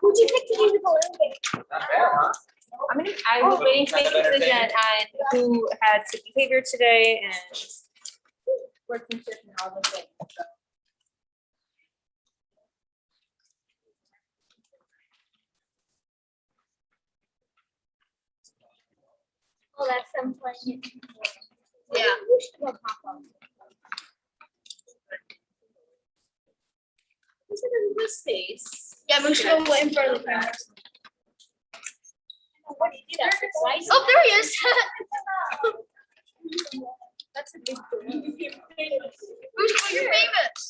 Who'd you pick to do the balloon game? Not bad, huh? I was waiting to make a decision on who had sick behavior today and workmanship and all the things. So. Oh, that's some fun. Yeah. We should go pop up. Is it in this space? Yeah, we should go in front of the camera. What did you do that? Twice? Oh, there he is. That's a big balloon. Who's your famous?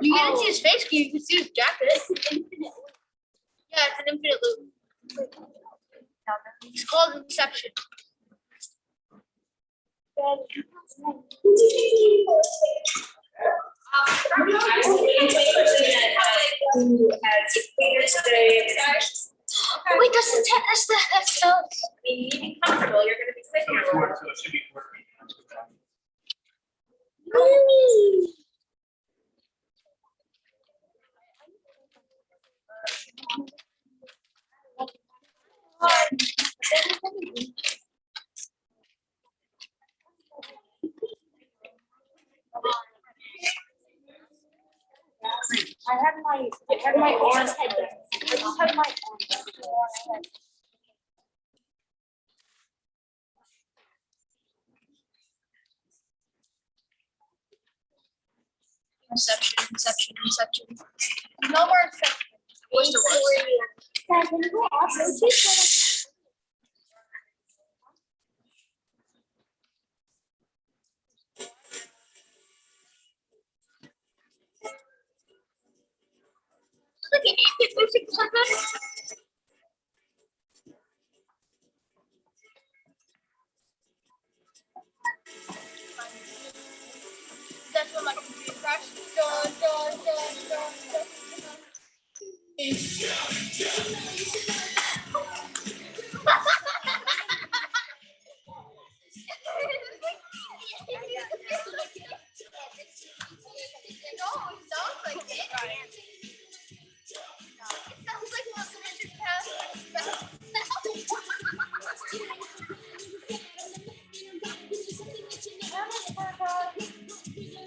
You can't see his face, you can see his jacket. Yeah, it's an infinite loop. It's called Inception. Who had sick behavior today? Wait, that's the I mean, you be comfortable, you're gonna be sitting here. So it should be working. I had my orange head. I just had my orange. Inception. No more Inception. Wish there was. That's when my computer crashed. Dun, dun, dun, dun, dun, dun.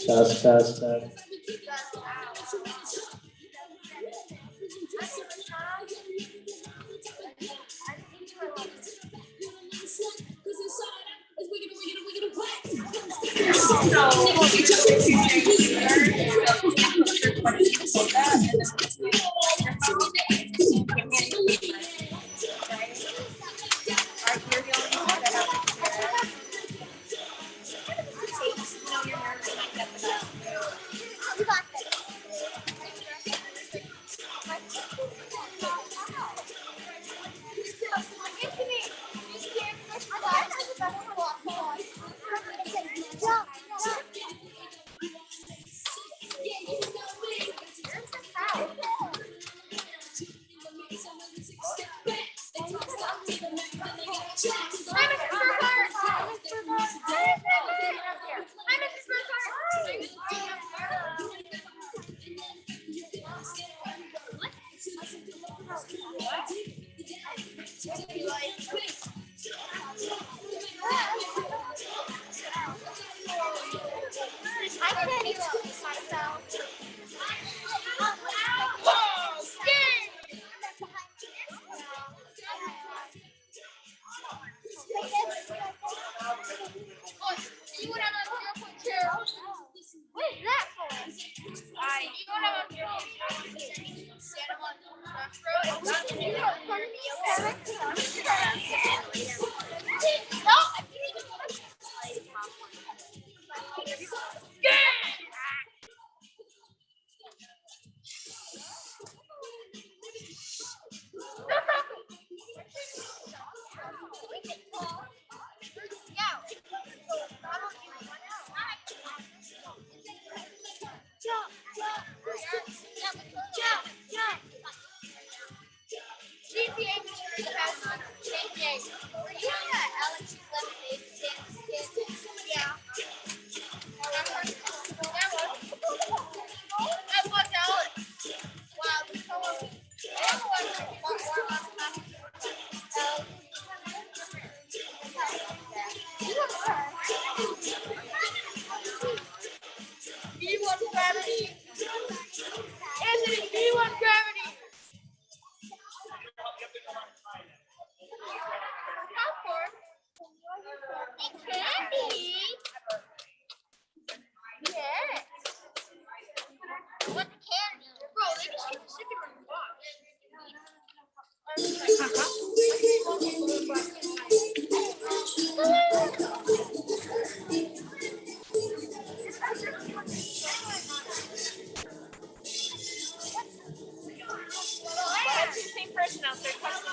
No, it sounds like it. It sounds like what the Richard Test. I can't even myself. What is that for? What candy? Bro, they just keep sipping on the box. Why is the same person out there talking?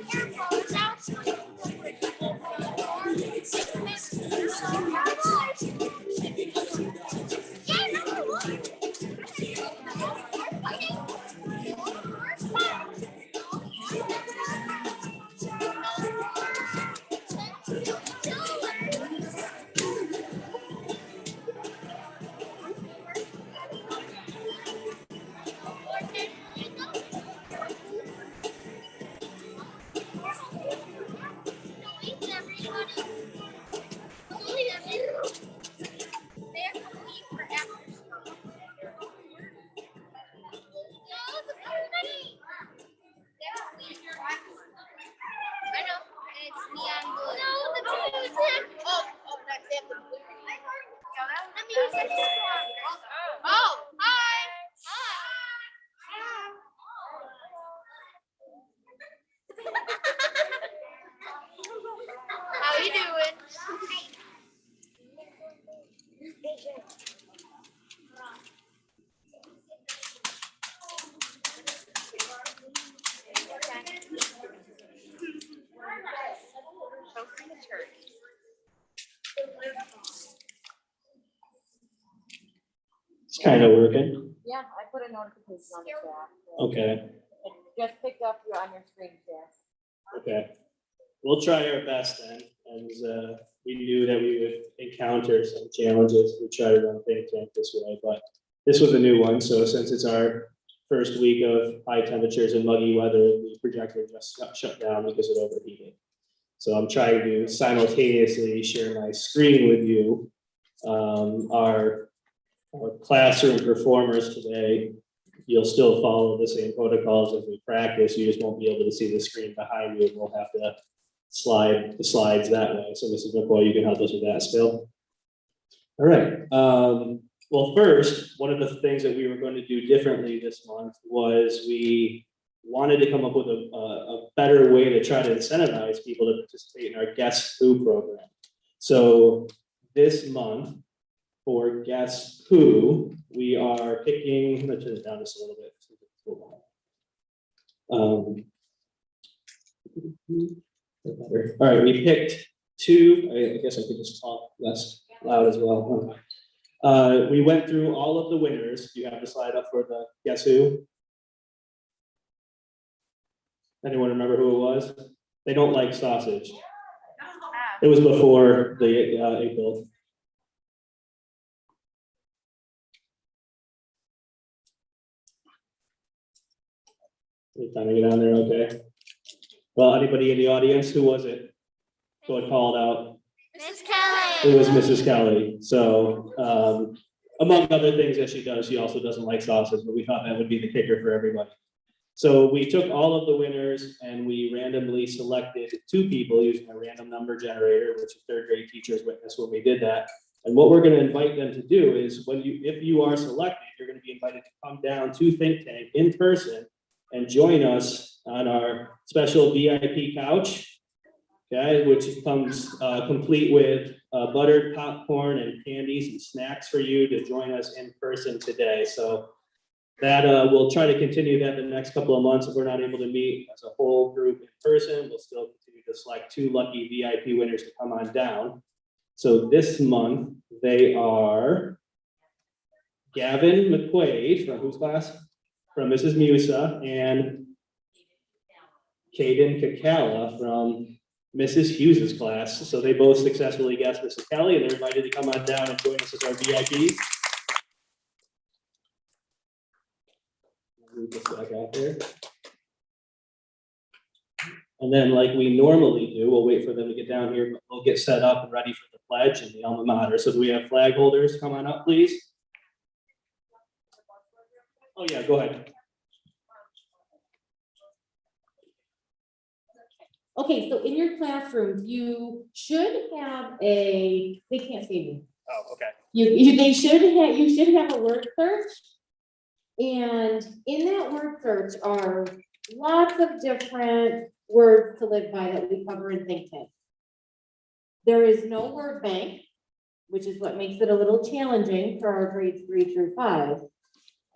I know, and it's neon blue. No, the music. Oh, that's it. The music. Oh, hi. How you doing? It's kind of working. Yeah, I put a notification on the chat. Okay, It just picked up on your screen, Jess. okay. We'll try our best then, and we knew that we would encounter some challenges. We try to run Think Tank this way, but this was a new one, so since it's our first week of high temperatures and muggy weather, the projector just got shut down because it overheated. So I'm trying to simultaneously share my screen with you. Our classroom performers today, you'll still follow the same protocols as we practice. You just won't be able to see the screen behind you. We'll have to slide the slides that way. So Mrs. McCoy, you can help us with that still. All right. Well, first, one of the things that we were going to do differently this month was we wanted to come up with a better way to try to incentivize people to participate in our Guess Who program. So this month, for Guess Who, we are picking, I'm gonna turn it down just a little bit. All right, we picked two, I guess I could just talk less loud as well. We went through all of the winners. Do you have the slide up for the Guess Who? Anyone remember who it was? They don't like sausage. It was before the April. Time to get on there, okay. Well, anybody in the audience, who was it? Who had called out? Miss Kelly. It was Mrs. Kelly. So, among other things that she does, she also doesn't like sausage, but we thought that would be the kicker for everybody. So we took all of the winners and we randomly selected two people using a random number generator, which third grade teachers witnessed when we did that. And what we're going to invite them to do is if you are selected, you're going to be invited to come down to Think Tank in person and join us on our special VIP couch, okay, which comes complete with buttered popcorn and candies and snacks for you to join us in person today. So that we'll try to continue that the next couple of months. If we're not able to meet as a whole group in person, we'll still continue to select two lucky VIP winners to come on down. So this month they are Gavin McQuaid from whose class? From Mrs. Musa, and Caden Kakala from Mrs. Hughes's class. So they both successfully guessed Mrs. Kelly, and they're invited to come on down and join us as our VIPs. Move this back out there. And then, like we normally do, we'll wait for them to get down here, but we'll get set up and ready for the pledge and the alma mater. So do we have flag holders? Come on up, please. Oh yeah, go ahead. Okay, so in your classrooms, you should have they can't see me. Oh, okay. You should have a word search. And in that word search are lots of different words to live by that we cover in Think Tank. There is no word bank, which is what makes it a little challenging for our grades 3 through 5.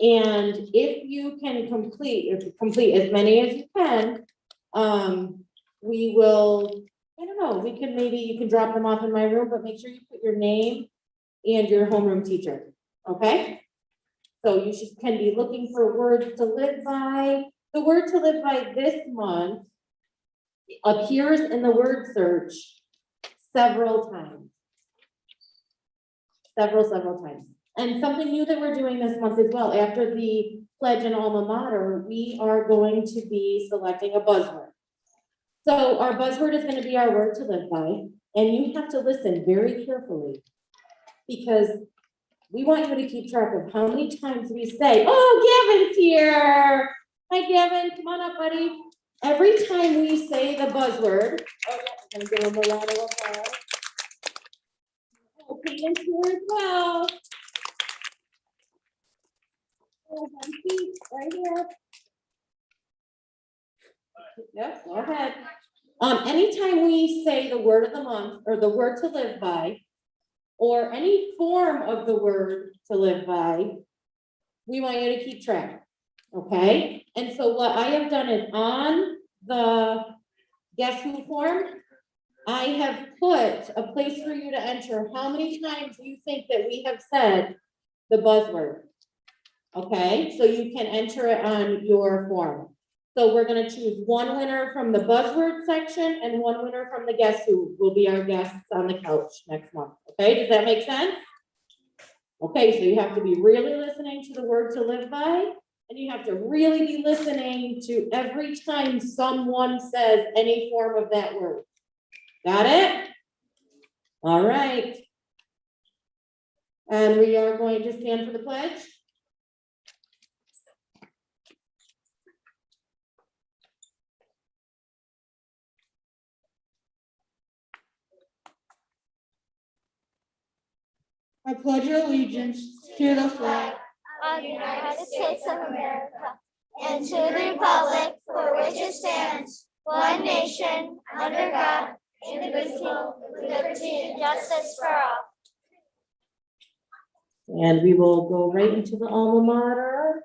And if you can complete as many as you can, we will, I don't know, we can maybe, you can drop them off in my room, but make sure you put your name and your homeroom teacher, okay? So you can be looking for words to live by. The word to live by this month appears in the word search several times. Several times. And something new that we're doing this month as well, after the pledge and alma mater, we are going to be selecting a buzzword. So our buzzword is going to be our word to live by, and you have to listen very carefully because we want you to keep track of how many times we say, oh, Gavin's here. Hi, Gavin, come on up, buddy. Every time we say the buzzword, I'm gonna give him a round of applause. Oh, Peyton's here as well. Oh, one seat right here. Yep, go ahead. Anytime we say the word of the month or the word to live by, or any form of the word to live by, we want you to keep track, okay? And so what I have done is on the Guess Who form, I have put a place for you to enter how many times you think that we have said the buzzword. Okay, so you can enter it on your form. So we're gonna choose one winner from the buzzword section and one winner from the Guess Who will be our guests on the couch next month. Okay, does that make sense? Okay, so you have to be really listening to the word to live by, and you have to really be listening to every time someone says any form of that word. Got it? All right. And we are going to stand for the pledge. I pledge allegiance to the flag of the United States of America and to the republic for which it stands, one nation, under God, indivisible, with liberty and justice for all. And we will go right into the alma mater.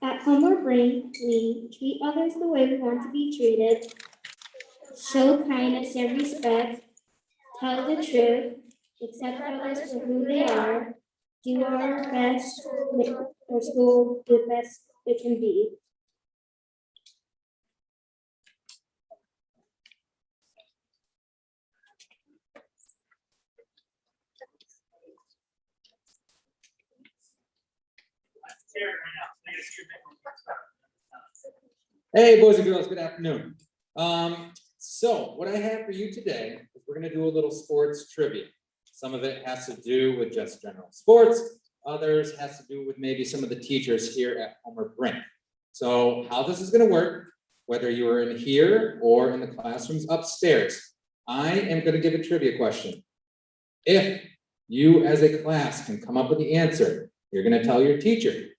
At Home or Brain, we treat others the way we want to be treated, show kindness and respect, tell the truth, accept others for who they are, do our best to make our school the best it can be. Hey, boys and girls, good afternoon. So what I have for you today is we're gonna do a little sports trivia. Some of it has to do with just general sports. Others has to do with maybe some of the teachers here at Homer Brink. So how this is gonna work, whether you are in here or in the classrooms upstairs, I am gonna give a trivia question. If you as a class can come up with the answer, you're gonna tell your teacher.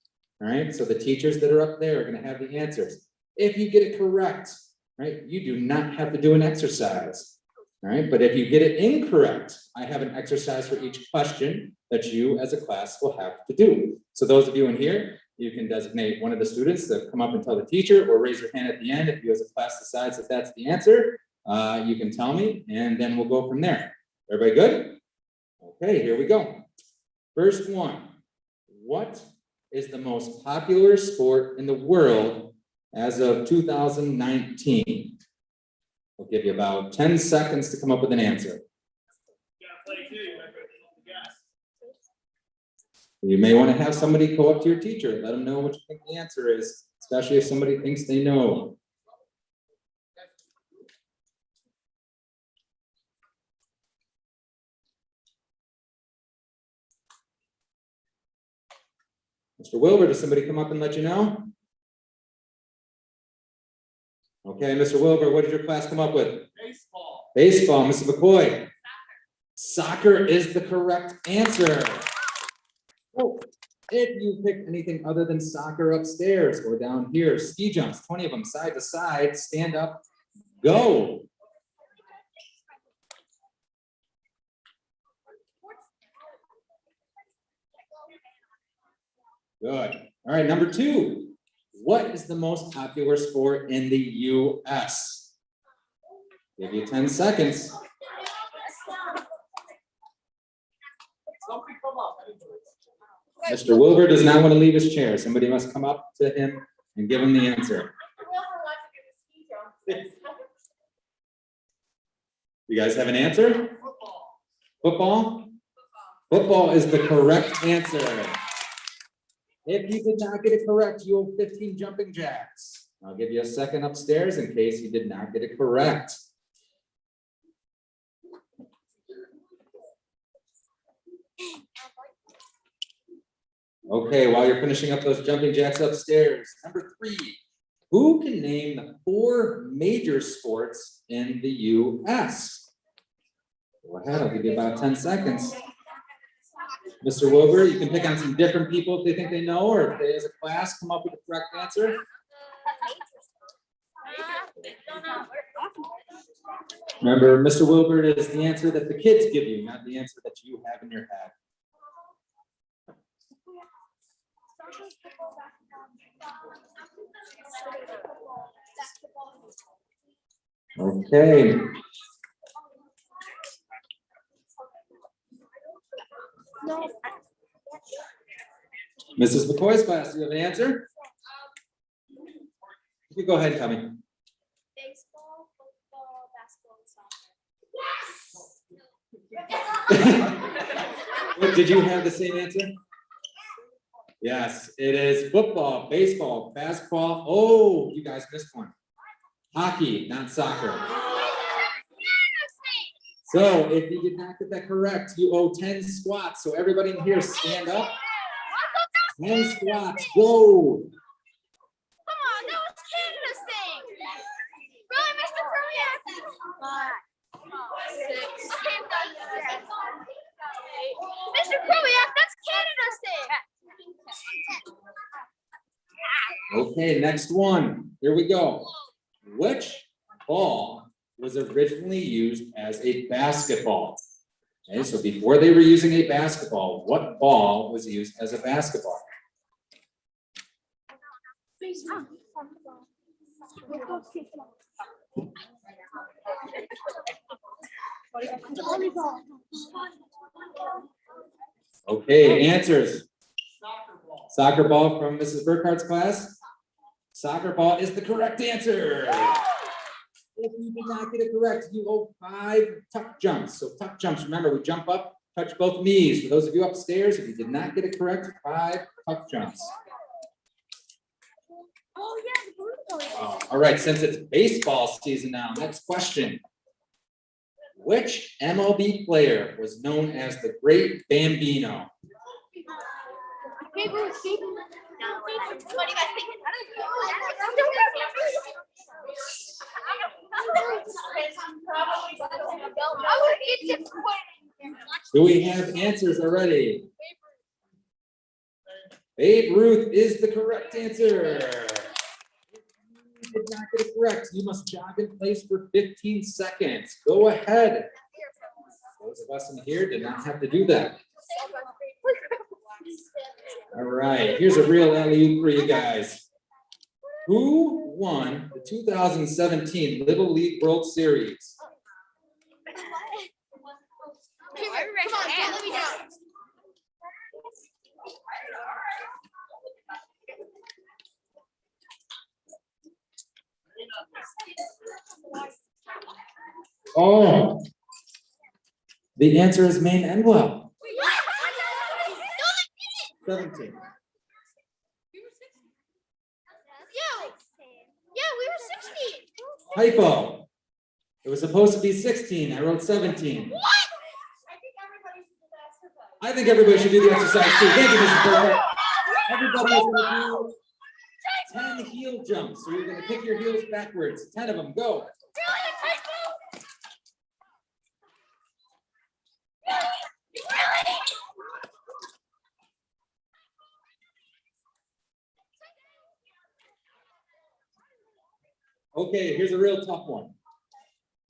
All right, so the teachers that are up there are gonna have the answers. If you get it correct, right, you do not have to do an exercise. All right, but if you get it incorrect, I have an exercise for each question that you as a class will have to do. So those of you in here, you can designate one of the students to come up and tell the teacher, or raise your hand at the end if you as a class decides that that's the answer. You can tell me, and then we'll go from there. Everybody good? Okay, here we go. First one, what is the most popular sport in the world as of 2019? We'll give you about 10 seconds to come up with an answer. You may want to have somebody go up to your teacher, let them know what you think the answer is, especially if somebody thinks they know. Mr. Wilbur, does somebody come up and let you know? Okay, Mr. Wilbur, what did your class come up with? Baseball. Baseball, Mr. McCoy. Soccer is the correct answer. Oh, if you pick anything other than soccer upstairs or down here, ski jumps, 20 of them side to side, stand up, go. Good. All right, number 2. What is the most popular sport in the US? Give you 10 seconds. Mr. Wilbur does not want to leave his chair. Somebody must come up to him and give him the answer. You guys have an answer? Football? Football is the correct answer. If you did not get it correct, you owe 15 jumping jacks. I'll give you a second upstairs in case you did not get it correct. Okay, while you're finishing up those jumping jacks upstairs, number 3, who can name the 4 major sports in the US? Go ahead, I'll give you about 10 seconds. Mr. Wilbur, you can pick on some different people if they think they know, or if they as a class come up with the correct answer. Remember, Mr. Wilbur is the answer that the kids give you, not the answer that you have in your head. Okay. Mrs. McCoy's class, do you have an answer? You can go ahead and tell me. Baseball, football, basketball, and soccer. Did you have the same answer? Yes, it is football, baseball, basketball. Oh, you guys missed one. Hockey, not soccer. So if you did not get that correct, you owe 10 squats. So everybody in here, stand up. 10 squats, go. Come on, that was Canada's thing. Really, Mr. Crowiak? 6. Mr. Crowiak, that's Canada's thing. Okay, next one. Here we go. Which ball was originally used as a basketball? Okay, so before they were using a basketball, what ball was used as a basketball? Okay, answers. Soccer ball from Mrs. Burkhart's class. Soccer ball is the correct answer. If you did not get it correct, you owe 5 tuck jumps. So tuck jumps, remember, we jump up, touch both knees. For those of you upstairs, if you did not get it correct, 5 tuck jumps. Oh, yeah, the blue All right, since it's baseball season now, next question. Which MLB player was known as the Great Bambino? What do you guys think? Do we have answers already? Babe Ruth is the correct answer. You did not get it correct. You must jog in place for 15 seconds. Go ahead. Those of us in here did not have to do that. All right, here's a real alley-oop for you guys. Who won the 2017 Little League World Series? Oh, the answer is Maine Endwell. 17. Yeah, we were 16. Typo. It was supposed to be 16. I wrote 17. What? I think everybody should do the exercise too. Thank you, Mrs. Burkhardt. Everybody is going to do 10 heel jumps. So you're going to kick your heels backwards. 10 of them. Go. Okay, here's a real tough one.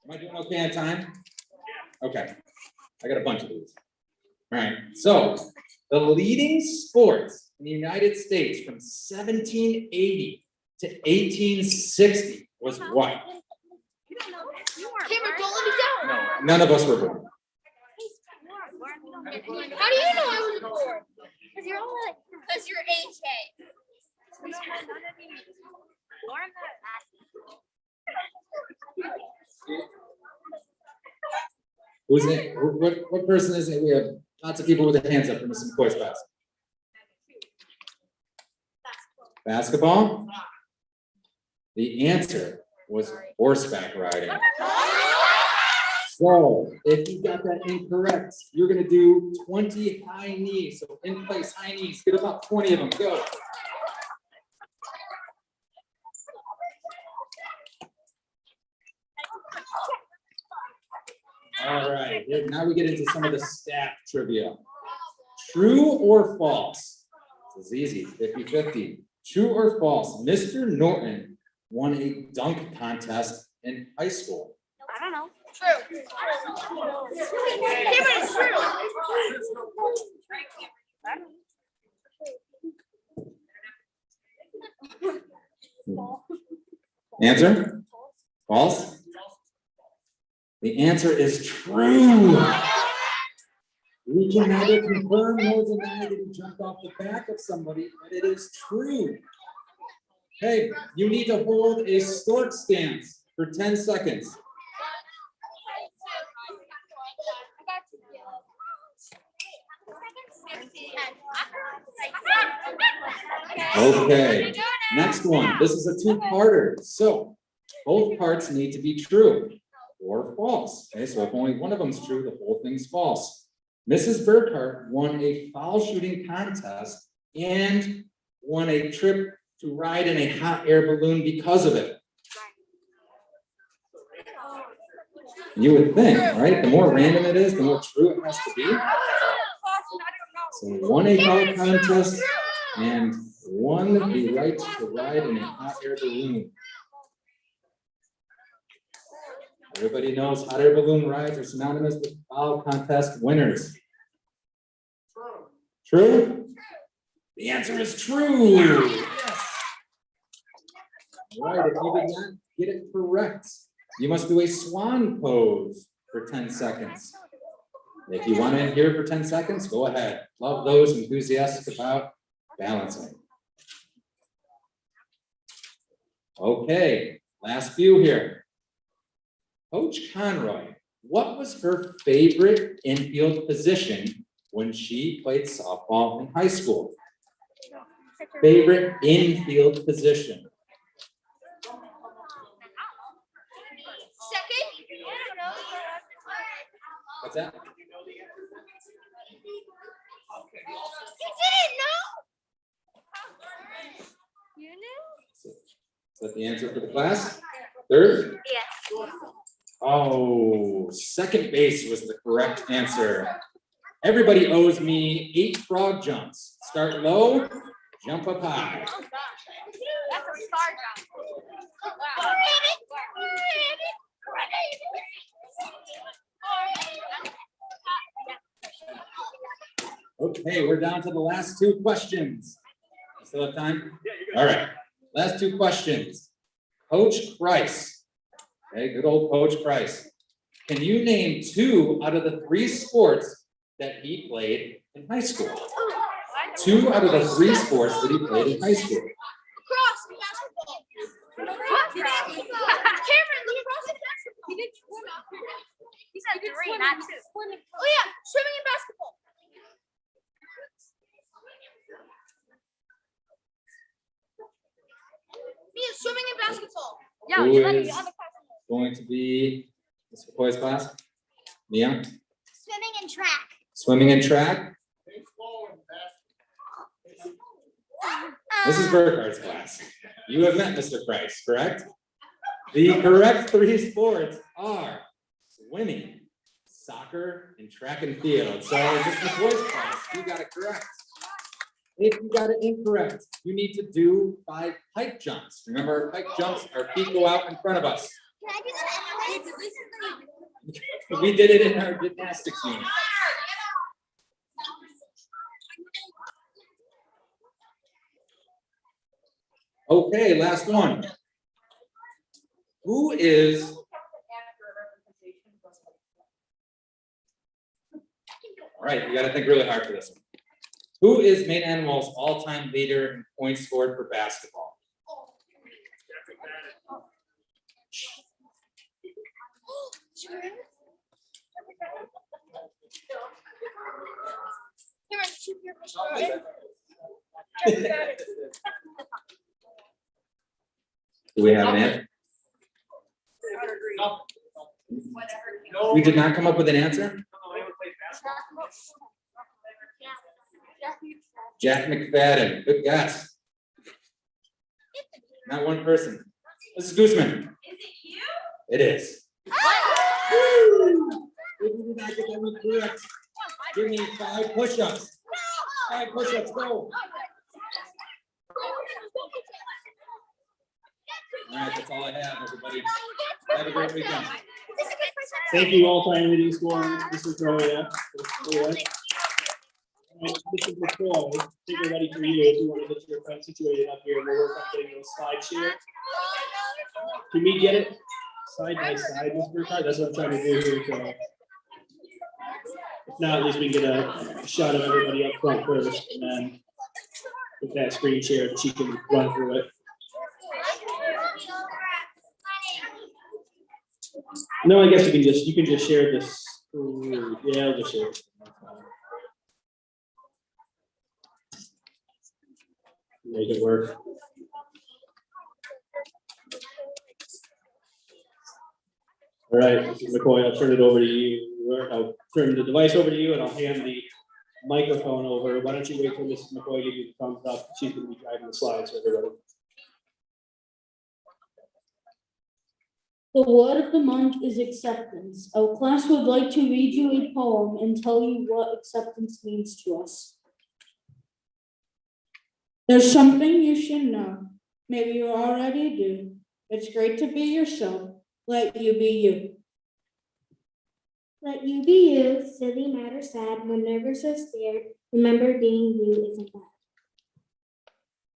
Am I doing okay on time? Okay, I got a bunch of these. All right, so the leading sports in the United States from 1780 to 1860 was what? Cameron, don't let me down. No, none of us were born. How do you know I was born? Because you're HA. Who's it? What person is it? We have lots of people with their hands up for Mr. McCoy's class. Basketball? The answer was horseback riding. So if you got that incorrect, you're gonna do 20 high knees. So in place high knees, get about 20 of them, go. All right, now we get into some of the staff trivia. True or false? This is easy, 50-50. True or false? Mr. Norton won a dunk contest in high school. I don't know. True. Cameron, it's true. Answer? False? The answer is true. We can neither confirm nor deny that he jumped off the back of somebody, but it is true. Hey, you need to hold a stork stance for 10 seconds. Okay, next one. This is a two-parter. So both parts need to be true or false. Okay, so if only one of them is true, the whole thing's false. Mrs. Burkhardt won a foul shooting contest and won a trip to ride in a hot air balloon because of it. You would think, right? The more random it is, the more true it has to be. So won a foul contest and won the right to ride in a hot air balloon. Everybody knows hot air balloon rides are synonymous with foul contest winners. True? The answer is true. Yes. All right, if you did not get it correct, you must do a swan pose for 10 seconds. If you want to hear for 10 seconds, go ahead. Love those enthusiastic about balancing. Okay, last few here. Coach Conroy, what was her favorite infield position when she played softball in high school? Favorite infield position? What's that? You knew? Is that the answer for the class? Third? Yes. Oh, second base was the correct answer. Everybody owes me 8 frog jumps. Start low, jump up high. Oh, gosh. That's a star jump. Okay, we're down to the last 2 questions. Still have time? All right, last 2 questions. Coach Price. Okay, good old Coach Price. Can you name 2 out of the 3 sports that he played in high school? 2 out of the 3 sports that he played in high school. Cross basketball. Cameron, lacrosse and basketball. He did swim. He said 3, not 2. Oh yeah, swimming and basketball. Mia, swimming and basketball. Who is going to be Mr. McCoy's class? Mia? Swimming and track. Swimming and track? Mrs. Burkhart's class. You have met Mr. Price, correct? The correct 3 sports are swimming, soccer, and track and field. So Mr. McCoy's class, you got it correct. If you got it incorrect, you need to do 5 pike jumps. Remember, pike jumps, our feet go out in front of us. Can I do that? We did it in our gymnastics unit. Okay, last one. Who is? All right, you gotta think really hard for this one. Who is Maine Animal's all-time leader in points scored for basketball? Cameron, shoot your fish. Do we have an answer? We did not come up with an answer? Jack McFadden, good guess. Not one person. Mrs. Gooseman. Is it you? It is. Woo! We did not get that one correct. Give me 5 push-ups. 5 push-ups, go. All right, that's all I have, everybody. Have a great weekend. Thank you, all-time leading scorer, Mrs. Roya. Mrs. McCoy, I think we're ready for you if you want to get your friend situated up here and we'll work on getting those slides here. Can we get it side by side, Ms. Burkhardt? That's what I'm trying to do here, so. If not, at least we can get a shot of everybody up front first, and then with that screen share, she can run through it. No, I guess you can just share this. Yeah, I'll just share it. Make it work. All right, Mrs. McCoy, I'll turn it over to you. I'll turn the device over to you and I'll hand the microphone over. Why don't you wait till Mrs. McCoy gives you the thumbs up? She's going to be driving the slides for everybody. The word of the month is acceptance. Our class would like to read you a poem and tell you what acceptance means to us. There's something you should know. Maybe you already do. It's great to be yourself. Let you be you. Let you be you, silly, mad, or sad, when nervous or scared. Remember, being you isn't bad.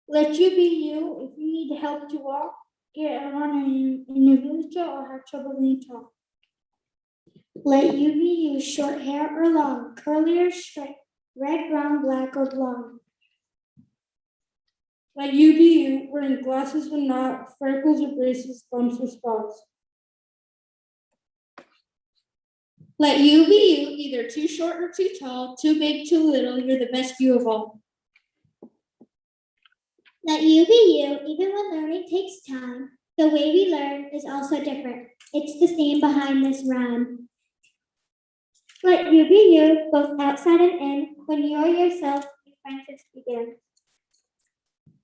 Let you be you. If you need help to walk, get around in a wheelchair, or have trouble when you talk. Let you be you, short hair or long, curly or straight, red, brown, black, or blonde. Let you be you, wearing glasses or not, freckles or braces, bumps or spots. Let you be you, either too short or too tall, too big, too little, you're the best you of all. Let you be you, even when learning takes time. The way we learn is also different. It's the theme behind this rhyme. Let you be you, both outside and in. When you are yourself, your friendships begin.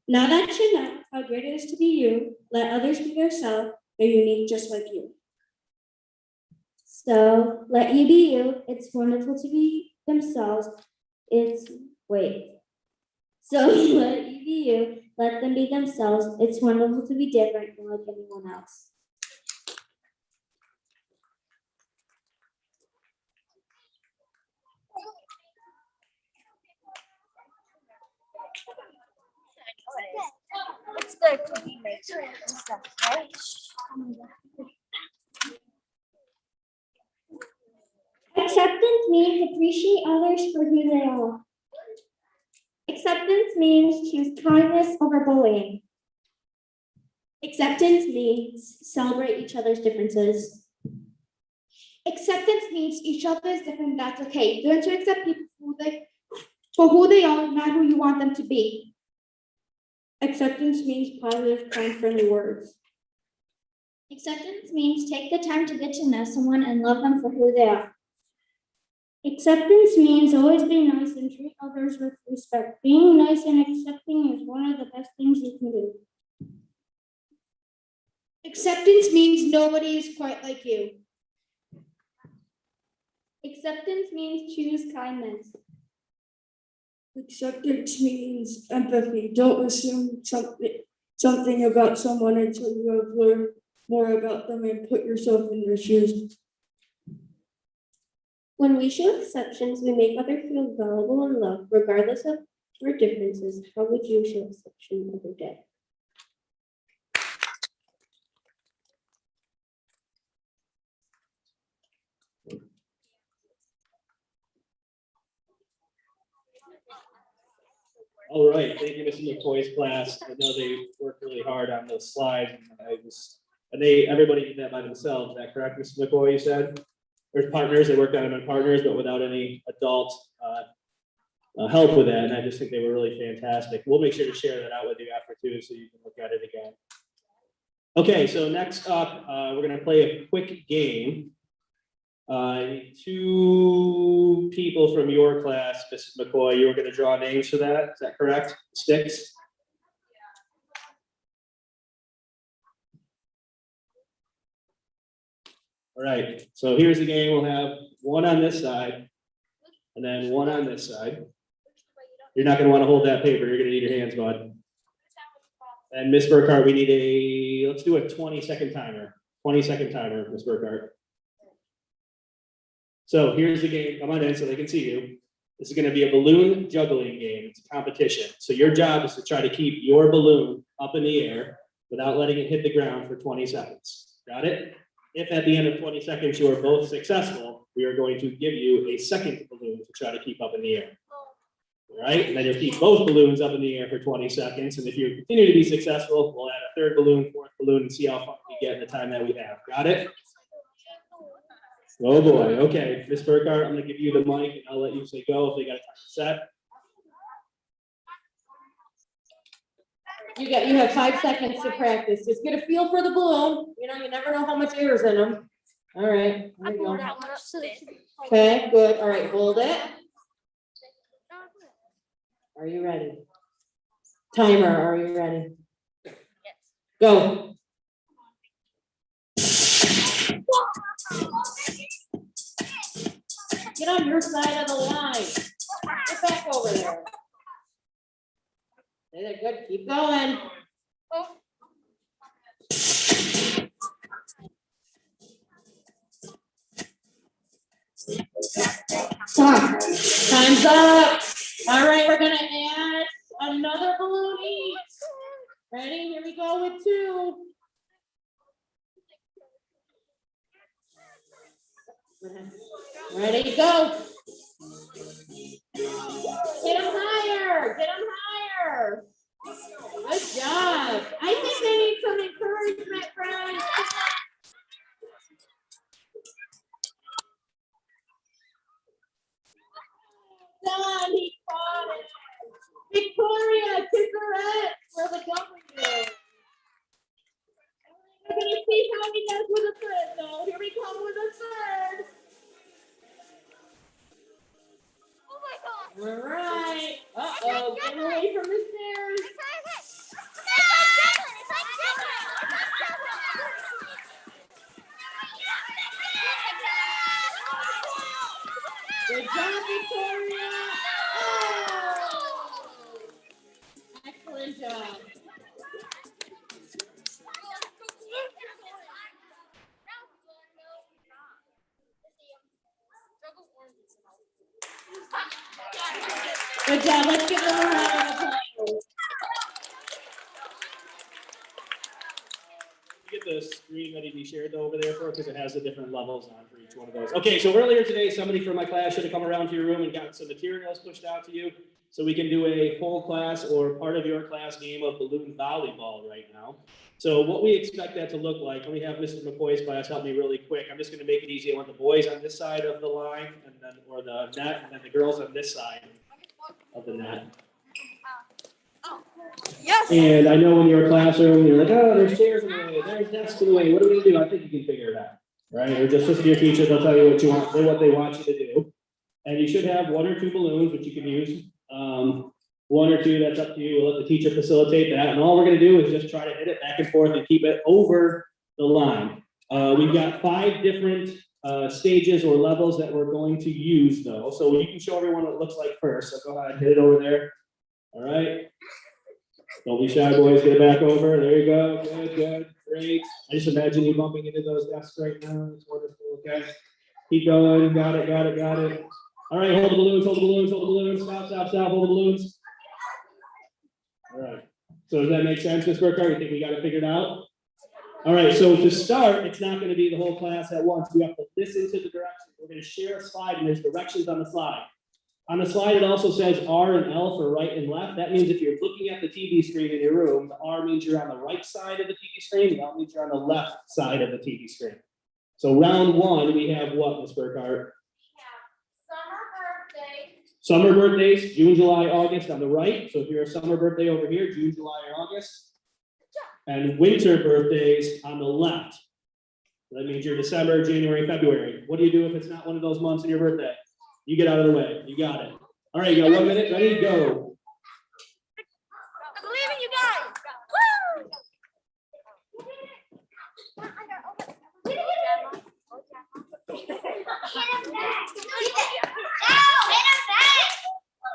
Now that you know how great it is to be you, let others be yourself. They're unique just like you. So let you be you. It's wonderful to be themselves. So let you be you. Let them be themselves. It's wonderful to be different and like anyone else. It's good to be made and stuff, right? Acceptance means appreciate others for who they are. Acceptance means choose kindness over bullying. Acceptance means celebrate each other's differences. Acceptance means each other is different, that's okay. Learn to accept people for who they are, not who you want them to be. Acceptance means positive, kind, friendly words. Acceptance means take the time to get to know someone and love them for who they are. Acceptance means always be nice and treat others with respect. Being nice and accepting is one of the best things you can do. Acceptance means nobody is quite like you. Acceptance means choose kindness. Acceptance means empathy. Don't assume something about someone until you have learned more about them and put yourself in their shoes. When we show exceptions, we make others feel valuable and loved, regardless of our differences. How would you show exception every day? All right, thank you, Mr. McCoy's class. I know they worked really hard on those slides. And everybody did that by themselves. Is that correct, Mr. McCoy, you said? There's partners, they worked on it on partners, but without any adult help with that. And I just think they were really fantastic. We'll make sure to share that out with you after too, so you can look at it again. Okay, so next up, we're gonna play a quick game. Two people from your class, Mrs. McCoy, you were gonna draw names for that, is that correct? Sticks? All right, so here's the game. We'll have one on this side and then one on this side. You're not gonna wanna hold that paper. You're gonna need your hands, bud. And Miss Burkhart, we need let's do a 20-second timer. 20-second timer, Miss Burkhart. So here's the game. Come on in so they can see you. This is gonna be a balloon juggling game. It's a competition. So your job is to try to keep your balloon up in the air without letting it hit the ground for 20 seconds. Got it? If at the end of 20 seconds you are both successful, we are going to give you a second balloon to try to keep up in the air. All right, and then you'll keep both balloons up in the air for 20 seconds. And if you continue to be successful, we'll add a third balloon, fourth balloon, and see how far we get in the time that we have. Got it? Oh boy, okay. Miss Burkhart, I'm gonna give you the mic and I'll let you say go if they got a time set. You have 5 seconds to practice. Just get a feel for the balloon. You know, you never know how much air is in them. All right, there you go. Okay, good. All right, hold it. Are you ready? Timer, are you ready? Go. Get on your side of the line. Get back over there. They're good. Keep going. Stop. Time's up. All right, we're gonna add another balloon each. Ready? Here we go with 2. Ready, go. Get them higher. Get them higher. Good job. I think they need some encouragement, friends. Done. He fought it. Victoria, cigarette for the W. We're going to see how he does with a third, though. Here we come with a third. All right. Uh-oh, get away from the stairs. Good job, Victoria. Oh! Excellent job. Good job. Let's give them a round of applause. Get the screen ready to be shared over there for, because it has the different levels on for each one of those. Okay, so earlier today, somebody from my class should have come around to your room and gotten some materials pushed out to you. So we can do a whole class or part of your class game of balloon volleyball right now. So what we expect that to look like, let me have Mr. McCoy's class help me really quick. I'm just gonna make it easy. I want the boys on this side of the line and then, or the net, and then the girls on this side of the net. Yes. And I know when you're in a classroom, you're like, oh, there's chairs in the way, there's desks in the way, what are we gonna do? I think you can figure it out, right? Or just listen to your teacher, they'll tell you what you want, what they want you to do. And you should have 1 or 2 balloons, which you can use. 1 or 2, that's up to you, we'll let the teacher facilitate that, and all we're gonna do is just try to hit it back and forth and keep it over the line. We've got 5 different stages or levels that we're going to use though, so you can show everyone what it looks like first, so go ahead, hit it over there, all right? Don't be shy, boys, get it back over, there you go, good, good, great. I just imagine you bumping into those desks right now, it's wonderful, okay? Keep going, got it, got it, got it. All right, hold the balloons, hold the balloons, hold the balloons, stop, stop, stop, hold the balloons. All right, so does that make sense, Ms. Burkhardt? You think we got it figured out? All right, so to start, it's not gonna be the whole class at once. We have to listen to the directions. We're gonna share a slide and there's directions on the slide. On the slide, it also says R and L for right and left. That means if you're looking at the TV screen in your room, the R means you're on the right side of the TV screen, the L means you're on the left side of the TV screen. So round 1, we have what, Ms. Burkhardt? Summer birthdays, June, July, August on the right. So if you're a summer birthday over here, June, July, or August. And winter birthdays on the left. That means you're December, January, February. What do you do if it's not one of those months in your birthday? You get out of the way. You got it. All right, you got 1 minute. Ready? Go. I believe in you guys.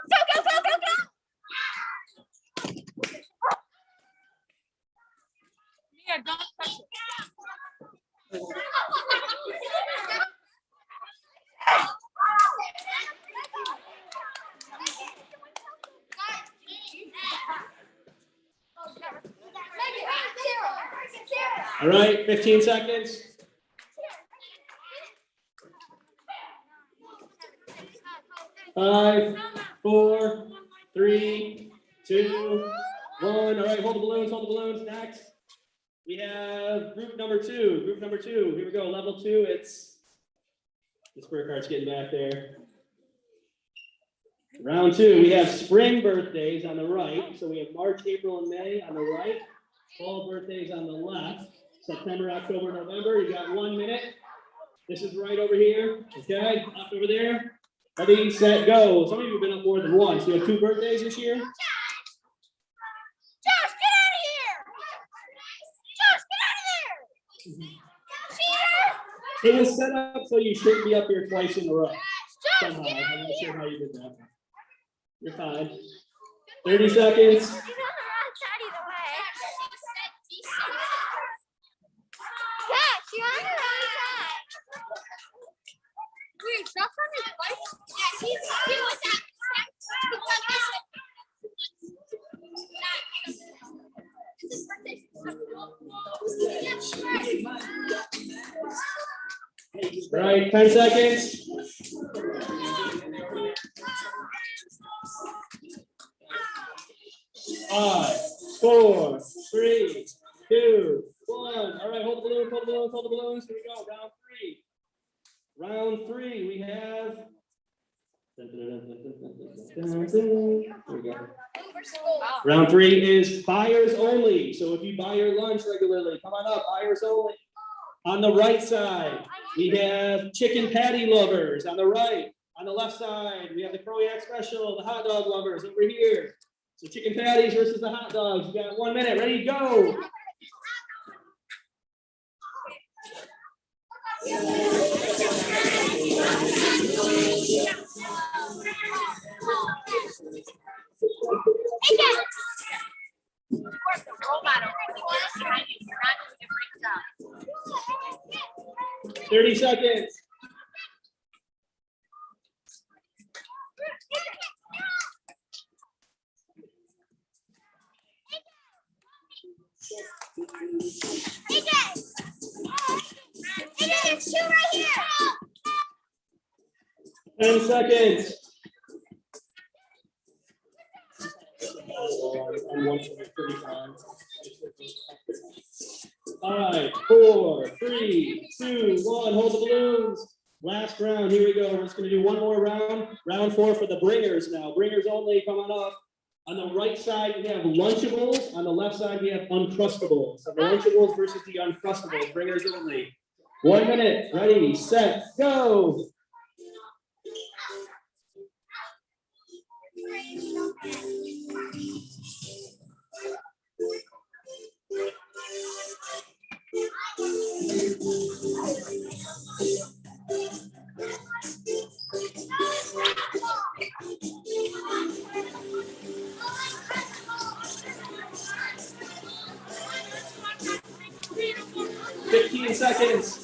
Go, go, go, go, go. Yeah, don't touch it. All right, 15 seconds. Five, 4, 3, 2, 1. All right, hold the balloons, hold the balloons. Next, we have group number 2. Group number 2. Here we go. Level 2. It's the square card's getting back there. Round 2. We have spring birthdays on the right. So we have March, April, and May on the right. Fall birthdays on the left. September, October, November. You got 1 minute. This is right over here. Okay, up over there. Ready, set, go. Some of you have been up more than once. You have 2 birthdays this year? Josh, get out of here! Josh, get out of there! Cheater! It was set up so you shouldn't be up here twice in a row. Josh, Somehow, get out I'm of not sure here! how you did that. You're fine. 30 seconds. You're on the wrong side either way. Josh, you're on the wrong side. Wait, Josh on his bike? Yes, he was that. All right, 10 seconds. Five, 4, 3, 2, 1. All right, hold the balloons, hold the balloons, hold the balloons. Here we go, round 3. Round 3, we have. Here we go. Round 3 is buyers only. So if you buy your lunch regularly, come on up, buyers only. On the right side, we have chicken patty lovers on the right. On the left side, we have the Kroyak Special, the hot dog lovers over here. So chicken patties versus the hot dogs. You got 1 minute, ready, go. Role model. Behind you. You're not doing a great job. 30 seconds. It's two right here. 10 seconds. Five, four, three, two, one. Hold the balloons. Last round. Here we go. We're just going to do one more round. Round 4 for the bringers now. Bringers only. Come on up. On the right side, we have Lunchables. On the left side, we have Uncrustables. So the Lunchables versus the Uncrustables. Bringers only. 1 minute. Ready, set, go. What? 15 seconds.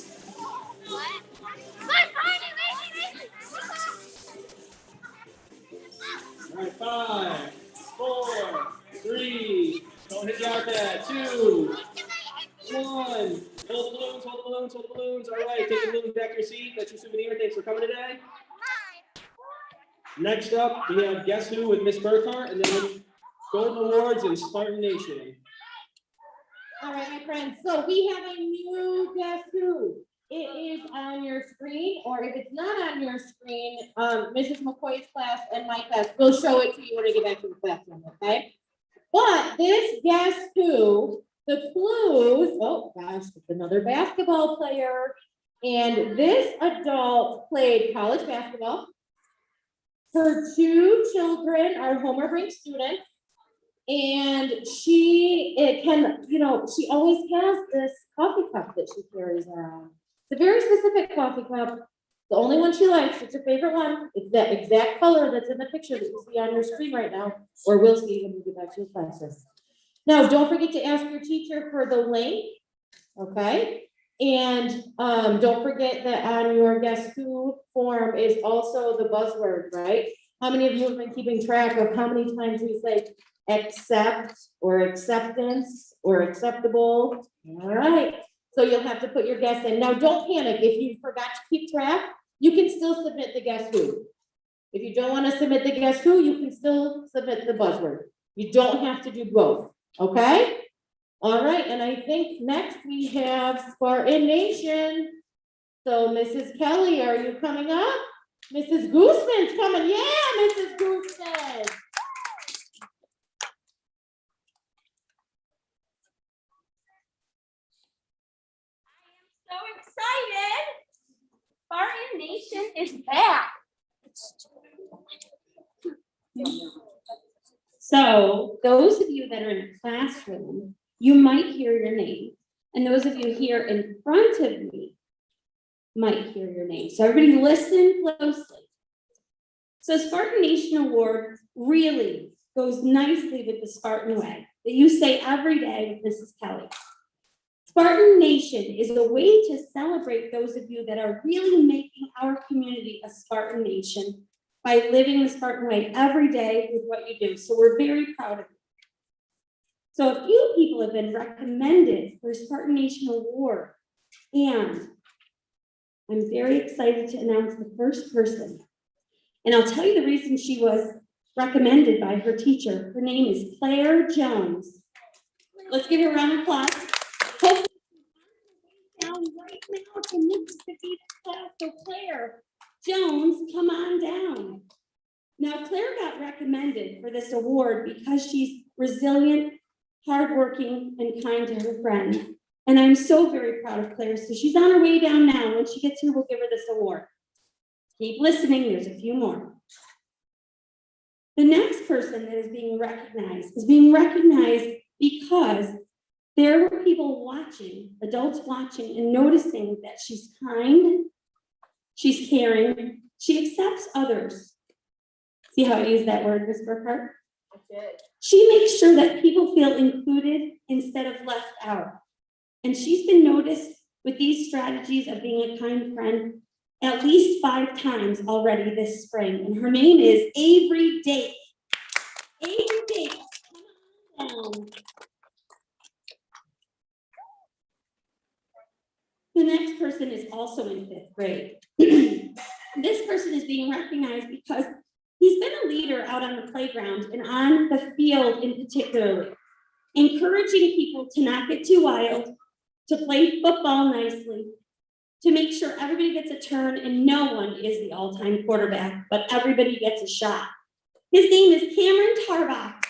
All right, 5, 4, 3, don't hit the iPad, 2, 1. Hold the balloons, hold the balloons, hold the balloons. All right, take the balloons back to your seat. That's your souvenir. Thanks for coming today. Next up, we have Guess Who with Miss Burkhart, and then Golden Awards and Spartan Nation. All right, my friends, so we have a new Guess Who. It is on your screen, or if it's not on your screen, Mrs. McCoy's class and my class will show it to you when I get back to the classroom, okay? But this Guess Who, the clues, oh gosh, it's another basketball player. And this adult played college basketball. Her 2 children are Homer Brink students. And she always has this coffee cup that she carries around. It's a very specific coffee cup. The only one she likes, it's her favorite one. It's that exact color that's in the picture that you see on your screen right now, or will see when we get back to the classroom. Now, don't forget to ask your teacher for the link, okay? And don't forget that on your Guess Who form is also the buzzword, right? How many of you have been keeping track of how many times we say accept or acceptance or acceptable? All right, so you'll have to put your guess in. Now, don't panic. If you forgot to keep track, you can still submit the Guess Who. If you don't want to submit the Guess Who, you can still submit the buzzword. You don't have to do both, okay? All right, and I think next we have Spartan Nation. So Mrs. Kelly, are you coming up? Mrs. Gooseman's coming. Yeah, Mrs. Gooseman. So excited! Spartan Nation is back. So those of you that are in a classroom, you might hear your name. And those of you here in front of me might hear your name. So everybody listen closely. So Spartan Nation Award really goes nicely with the Spartan way that you say every day with Mrs. Kelly. Spartan Nation is a way to celebrate those of you that are really making our community a Spartan Nation by living the Spartan way every day with what you do. So we're very proud of you. So a few people have been recommended for Spartan Nation Award, and I'm very excited to announce the first person. And I'll tell you the reason she was recommended by her teacher. Her name is Claire Jones. Let's give her a round of applause. Hopefully, down right now to mix the class. So Claire Jones, come on down. Now, Claire got recommended for this award because she's resilient, hardworking, and kind to her friends. And I'm so very proud of Claire. So she's on her way down now. When she gets here, we'll give her this award. Keep listening, there's a few more. The next person that is being recognized because there were people watching, adults watching and noticing that she's kind, she's caring, she accepts others. See how I use that word, Ms. Burkhart? She makes sure that people feel included instead of left out. And she's been noticed with these strategies of being a kind friend at least 5 times already this spring. And her name is Avery Dake. Avery Dake, come on down. The next person is also in 5th grade. This person is being recognized because he's been a leader out on the playground and on the field in particular, encouraging people to not get too wild, to play football nicely, to make sure everybody gets a turn and no one is the all-time quarterback, but everybody gets a shot. His name is Cameron Tarbox.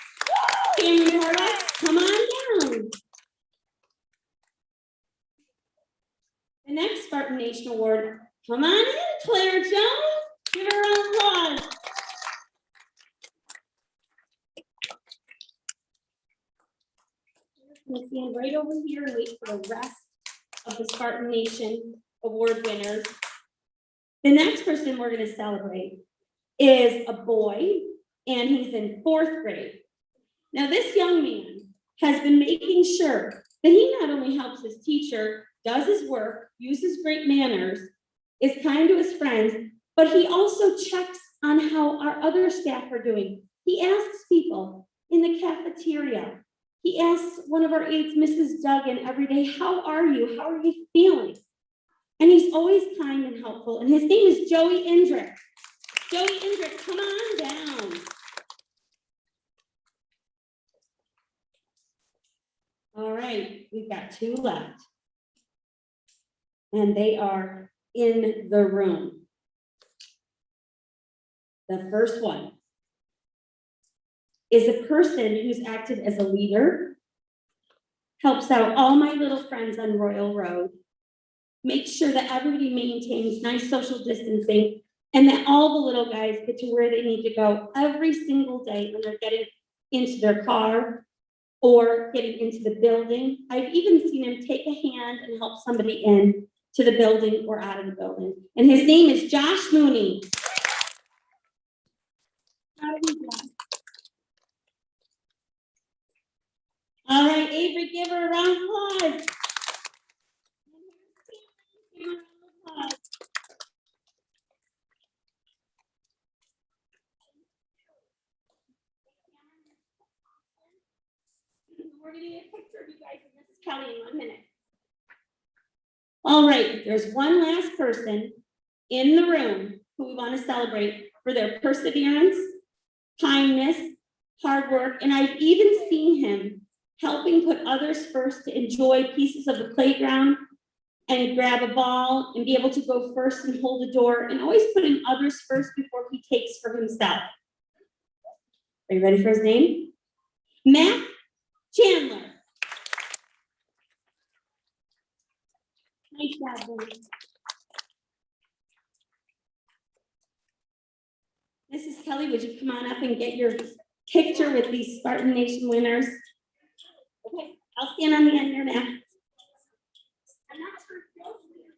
Cameron Tarbox, come on down. The next Spartan Nation Award, come on in, Claire Jones. Give her a round of applause. I'm gonna stand right over here and wait for the rest of the Spartan Nation Award winners. The next person we're gonna celebrate is a boy, and he's in 4th grade. Now, this young man has been making sure that he not only helps his teacher, does his work, uses great manners, is kind to his friends, but he also checks on how our other staff are doing. He asks people in the cafeteria. He asks one of our aides, Mrs. Duggan, every day, how are you? How are you feeling? And he's always kind and helpful. And his name is Joey Indrick. Joey Indrick, come on down. All right, we've got 2 left. And they are in the room. The first one is a person who's acted as a leader, helps out all my little friends on Royal Road, makes sure that everybody maintains nice social distancing, and that all the little guys get to where they need to go every single day when they're getting into their car or getting into the building. I've even seen him take a hand and help somebody in to the building or out of the building. And his name is Josh Mooney. All right, Avery, give her a round of applause. Give her a round of applause. We're gonna get a picture of you guys and Mrs. Kelly in 1 minute. All right, there's one last person in the room who we want to celebrate for their perseverance, kindness, hard work, and I've even seen him helping put others first to enjoy pieces of the playground and grab a ball and be able to go first and hold the door and always putting others first before he takes for himself. Are you ready for his name? Matt Chandler. Nice job, Billy. Mrs. Kelly, would you come on up and get your picture with these Spartan Nation winners? Okay, I'll stand on the end here now. I'm not sure if Joe's here.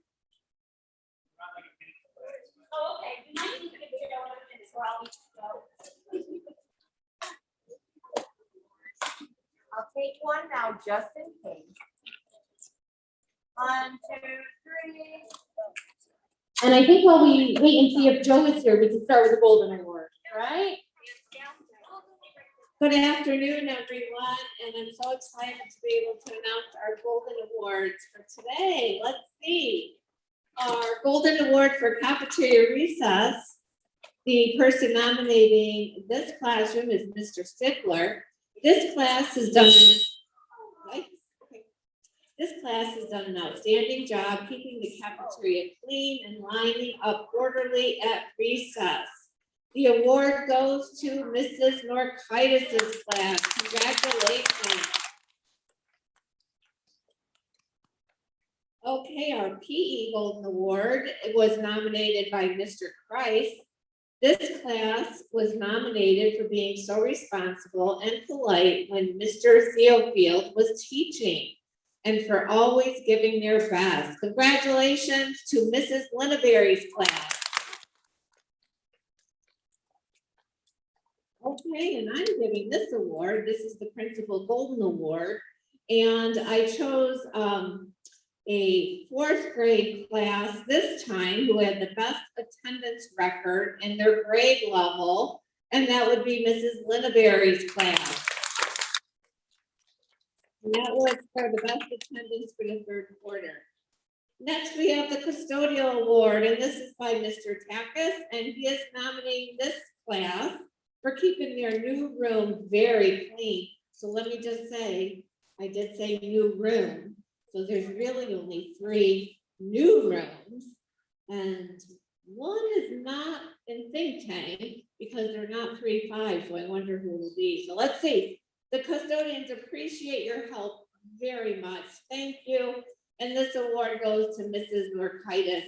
Oh, okay. We might need to get Joe in a minute, so I'll go. I'll take one now, just in case. 1, 2, 3. And I think while we wait and see if Joe is here, we can start with the Golden Award, right? Good afternoon, everyone, and I'm so excited to be able to announce our Golden Awards for today. Let's see. Our Golden Award for Cafeteria Recess, the person nominating this classroom is Mr. Stickler. This class has done an outstanding job keeping the cafeteria clean and lining up orderly at recess. The award goes to Mrs. Norkitis' class. Congratulations. Okay, our PE Golden Award was nominated by Mr. Kreis. This class was nominated for being so responsible and polite when Mr. Theofield was teaching and for always giving their best. Congratulations to Mrs. Linneberry's class. Okay, and I'm giving this award. This is the Principal Golden Award. And I chose a fourth grade class this time who had the best attendance record in their grade level, and that would be Mrs. Linneberry's class. And that was for the best attendance for the third quarter. Next, we have the Custodial Award, and this is by Mr. Takis, and he is nominating this class for keeping their new room very clean. So let me just say, I did say new room. So there's really only 3 new rooms, and one is not in think tank because they're not 3-5, so I wonder who it will be. So let's see. The custodians appreciate your help very much. Thank you. And this award goes to Mrs. Norkitis.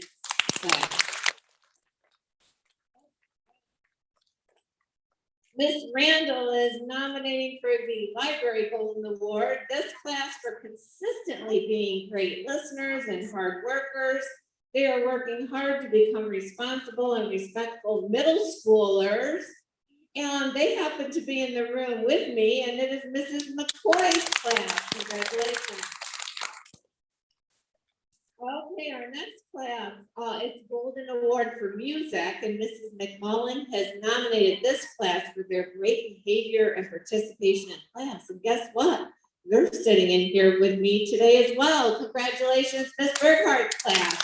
Miss Randall is nominating for the Library Golden Award. This class for consistently being great listeners and hard workers. They are working hard to become responsible and respectful middle schoolers. And they happen to be in the room with me, and it is Mrs. McCoy's class. Congratulations. Okay, our next class, it's Golden Award for Music, and Mrs. McMullen has nominated this class for their great behavior and participation in class. And guess what? They're sitting in here with me today as well. Congratulations, Miss Burkhardt's class.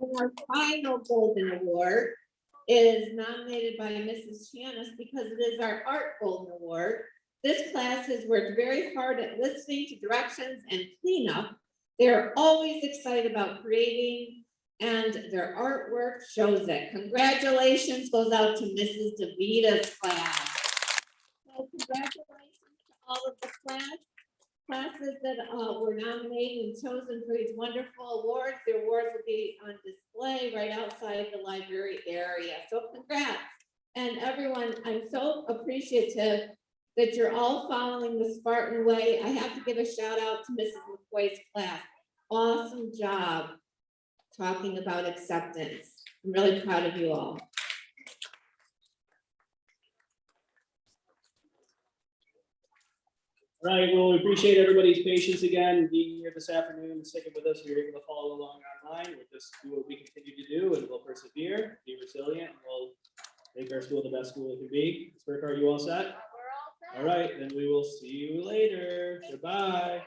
And our final Golden Award is nominated by Mrs. Chanis because it is our Art Golden Award. This class has worked very hard at listening to directions and cleanup. They're always excited about creating, and their artwork shows it. Congratulations goes out to Mrs. DeVita's class. So congratulations to all of the classes that were nominated and chosen for these wonderful awards. Their awards will be on display right outside the library area. So congrats. And everyone, I'm so appreciative that you're all following the Spartan way. I have to give a shout out to Mrs. McCoy's class. Awesome job talking about acceptance. I'm really proud of you all. All right, well, we appreciate everybody's patience again, being here this afternoon and sticking with us. You're able to follow along online. We'll just do what we continue to do, and we'll persevere, be resilient, and we'll make our school the best school it can be. Ms. Burkhardt, you all set? All right, then we will see you later. Goodbye.